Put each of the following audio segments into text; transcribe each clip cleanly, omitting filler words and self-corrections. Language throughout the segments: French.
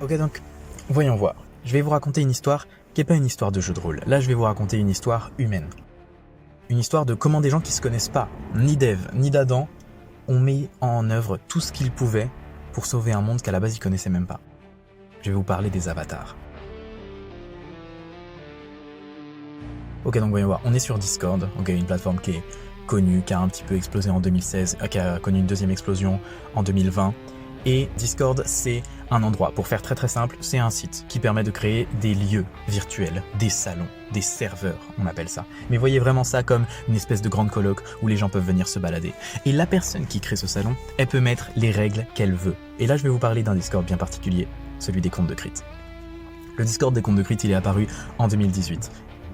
Ok, donc, voyons voir. Je vais vous raconter une histoire qui n'est pas une histoire de jeu de rôle. Là, je vais vous raconter une histoire humaine. Une histoire de comment des gens qui se connaissent pas, ni d'Ève, ni d'Adam, ont mis en œuvre tout ce qu'ils pouvaient pour sauver un monde qu'à la base ils connaissaient même pas. Je vais vous parler des avatars. Ok, donc voyons voir. On est sur Discord, ok, une plateforme qui est connue, qui a un petit peu explosé en 2016, qui a connu une deuxième explosion en 2020. Et Discord, c'est un endroit, pour faire très très simple, c'est un site qui permet de créer des lieux virtuels, des salons, des serveurs, on appelle ça. Mais voyez vraiment ça comme une espèce de grande colloque où les gens peuvent venir se balader. Et la personne qui crée ce salon, elle peut mettre les règles qu'elle veut. Et là, je vais vous parler d'un Discord bien particulier, celui des contes de Crit. Le Discord des contes de Crit, il est apparu en 2018.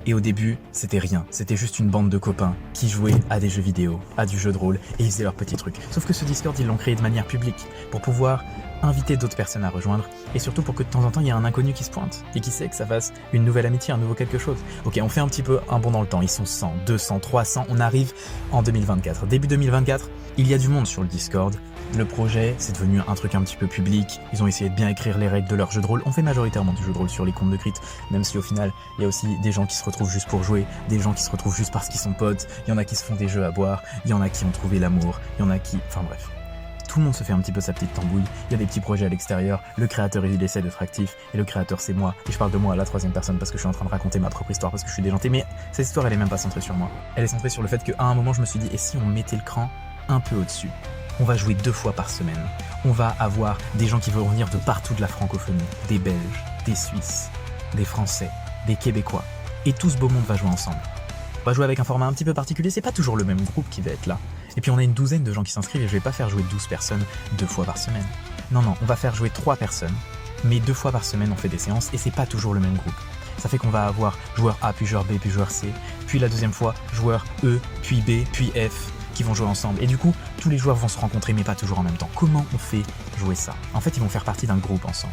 Et au début, c'était rien, c'était juste une bande de copains qui jouaient à des jeux vidéo, à du jeu de rôle, et ils faisaient leurs petits trucs. Sauf que ce Discord, ils l'ont créé de manière publique, pour pouvoir inviter d'autres personnes à rejoindre, et surtout pour que de temps en temps, il y ait un inconnu qui se pointe, et qui sait que ça fasse une nouvelle amitié, un nouveau quelque chose. Ok, on fait un petit peu un bond dans le temps, ils sont 100, 200, 300, on arrive en 2024. Début 2024, il y a du monde sur le Discord. Le projet, c'est devenu un truc un petit peu public. Ils ont essayé de bien écrire les règles de leur jeu de rôle. On fait majoritairement du jeu de rôle sur les contes de Crit, même si au final, il y a aussi des gens qui se retrouvent juste pour jouer, des gens qui se retrouvent juste parce qu'ils sont potes, il y en a qui se font des jeux à boire, il y en a qui ont trouvé l'amour, il y en a qui... Enfin bref. Tout le monde se fait un petit peu sa petite tambouille, il y a des petits projets à l'extérieur, le créateur il essaie d'être actif, et le créateur c'est moi, et je parle de moi à la troisième personne parce que je suis en train de raconter ma propre histoire parce que je suis déjanté, mais cette histoire elle est même pas centrée sur moi. Elle est centrée sur le fait qu'à un moment je me suis dit, et si on mettait le cran un peu au-dessus? On va jouer 2 fois par semaine. On va avoir des gens qui vont venir de partout de la francophonie. Des Belges, des Suisses, des Français, des Québécois. Et tout ce beau monde va jouer ensemble. On va jouer avec un format un petit peu particulier, c'est pas toujours le même groupe qui va être là. Et puis on a une douzaine de gens qui s'inscrivent et je vais pas faire jouer 12 personnes 2 fois par semaine. Non, on va faire jouer 3 personnes, mais 2 fois par semaine on fait des séances et c'est pas toujours le même groupe. Ça fait qu'on va avoir joueur A, puis joueur B, puis joueur C, puis la deuxième fois joueur E, puis B, puis F, qui vont jouer ensemble. Et du coup, tous les joueurs vont se rencontrer, mais pas toujours en même temps. Comment on fait jouer ça? En fait, ils vont faire partie d'un groupe ensemble.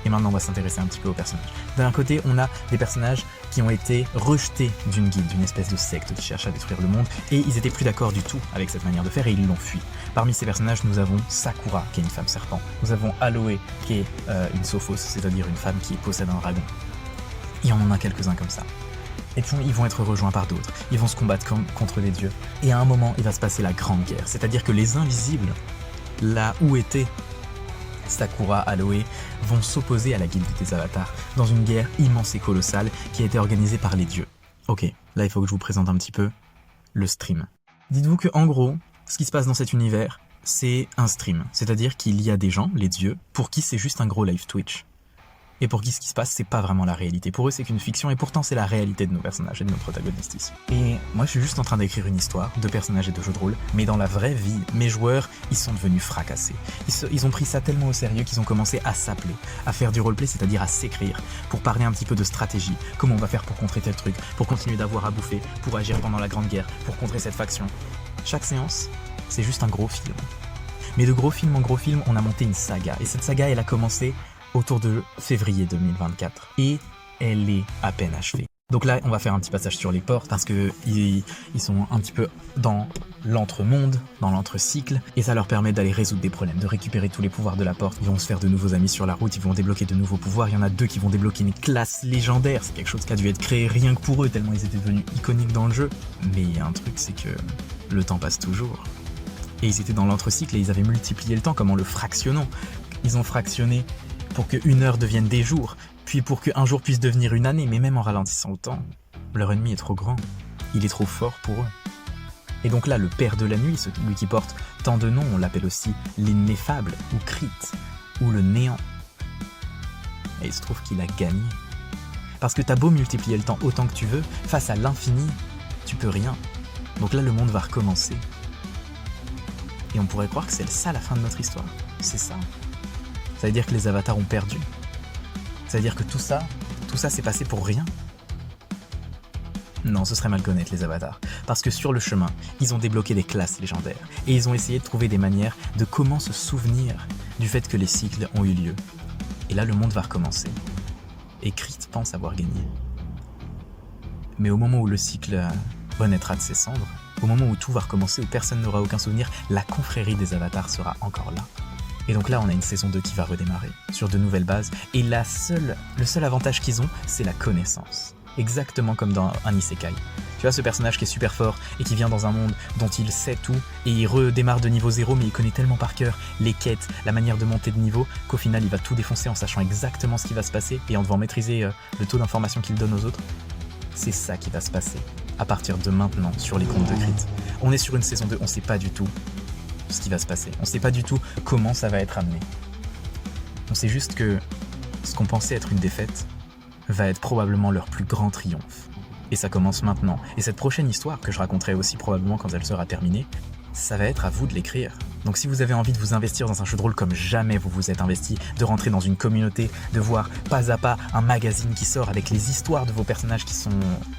Et maintenant, on va s'intéresser un petit peu aux personnages. D'un côté, on a des personnages qui ont été rejetés d'une guilde, d'une espèce de secte qui cherche à détruire le monde, et ils étaient plus d'accord du tout avec cette manière de faire, et ils l'ont fui. Parmi ces personnages, nous avons Sakura, qui est une femme serpent. Nous avons Aloe, qui est une sophos, c'est-à-dire une femme qui possède un dragon. Il y en a quelques-uns comme ça. Et puis ils vont être rejoints par d'autres, ils vont se combattre contre les dieux. Et à un moment, il va se passer la grande guerre, c'est-à-dire que les invisibles, là où étaient Sakura, Aloe, vont s'opposer à la guilde des avatars, dans une guerre immense et colossale qui a été organisée par les dieux. Ok, là il faut que je vous présente un petit peu le stream. Dites-vous que en gros, ce qui se passe dans cet univers, c'est un stream, c'est-à-dire qu'il y a des gens, les dieux, pour qui c'est juste un gros live Twitch. Et pour qui ce qui se passe, c'est pas vraiment la réalité. Pour eux, c'est qu'une fiction, et pourtant c'est la réalité de nos personnages et de nos protagonistes ici. Et moi, je suis juste en train d'écrire une histoire de personnages et de jeux de rôle, mais dans la vraie vie, mes joueurs, ils sont devenus fracassés. Ils ont pris ça tellement au sérieux qu'ils ont commencé à s'appeler, à faire du roleplay, c'est-à-dire à s'écrire, pour parler un petit peu de stratégie, comment on va faire pour contrer tel truc, pour continuer d'avoir à bouffer, pour agir pendant la Grande Guerre, pour contrer cette faction. Chaque séance, c'est juste un gros film. Mais de gros film en gros film, on a monté une saga, et cette saga, elle a commencé autour de février 2024. Et elle est à peine achevée. Donc là, on va faire un petit passage sur les portes parce que ils sont un petit peu dans l'entre-monde, dans l'entre-cycle, et ça leur permet d'aller résoudre des problèmes, de récupérer tous les pouvoirs de la porte. Ils vont se faire de nouveaux amis sur la route, ils vont débloquer de nouveaux pouvoirs. Il y en a 2 qui vont débloquer une classe légendaire. C'est quelque chose qui a dû être créé rien que pour eux, tellement ils étaient devenus iconiques dans le jeu. Mais il y a un truc, c'est que le temps passe toujours. Et ils étaient dans l'entre-cycle et ils avaient multiplié le temps, comme en le fractionnant. Ils ont fractionné pour que 1 heure devienne des jours, puis pour qu'un jour puisse devenir une année, mais même en ralentissant le temps, leur ennemi est trop grand, il est trop fort pour eux. Et donc là, le père de la nuit, celui qui porte tant de noms, on l'appelle aussi l'ineffable, ou Crit, ou le néant. Et il se trouve qu'il a gagné. Parce que t'as beau multiplier le temps autant que tu veux, face à l'infini, tu peux rien. Donc là, le monde va recommencer. Et on pourrait croire que c'est ça la fin de notre histoire. C'est ça. Ça veut dire que les avatars ont perdu. Ça veut dire que tout ça s'est passé pour rien. Non, ce serait mal connaître les avatars. Parce que sur le chemin, ils ont débloqué des classes légendaires. Et ils ont essayé de trouver des manières de comment se souvenir du fait que les cycles ont eu lieu. Et là, le monde va recommencer. Et Crit pense avoir gagné. Mais au moment où le cycle renaîtra de ses cendres, au moment où tout va recommencer, où personne n'aura aucun souvenir, la confrérie des avatars sera encore là. Et donc là, on a une saison 2 qui va redémarrer sur de nouvelles bases. Et le seul avantage qu'ils ont, c'est la connaissance. Exactement comme dans un isekai. Tu vois ce personnage qui est super fort et qui vient dans un monde dont il sait tout et il redémarre de niveau 0 mais il connaît tellement par cœur les quêtes, la manière de monter de niveau qu'au final il va tout défoncer en sachant exactement ce qui va se passer et en devant maîtriser le taux d'information qu'il donne aux autres. C'est ça qui va se passer à partir de maintenant sur les comptes de Crit. On est sur une saison 2, on sait pas du tout ce qui va se passer. On sait pas du tout comment ça va être amené. On sait juste que ce qu'on pensait être une défaite va être probablement leur plus grand triomphe. Et ça commence maintenant. Et cette prochaine histoire, que je raconterai aussi probablement quand elle sera terminée, ça va être à vous de l'écrire. Donc si vous avez envie de vous investir dans un jeu de rôle comme jamais vous vous êtes investi, de rentrer dans une communauté, de voir pas à pas un magazine qui sort avec les histoires de vos personnages qui sont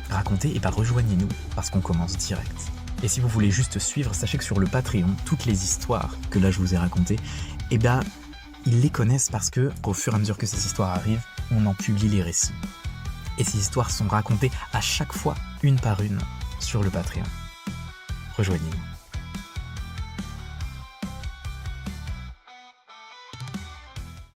racontées, et bah rejoignez-nous, parce qu'on commence direct. Et si vous voulez juste suivre, sachez que sur le Patreon, toutes les histoires que là je vous ai racontées, eh ben, ils les connaissent parce que, au fur et à mesure que ces histoires arrivent, on en publie les récits. Et ces histoires sont racontées à chaque fois, une par une, sur le Patreon. Rejoignez-nous.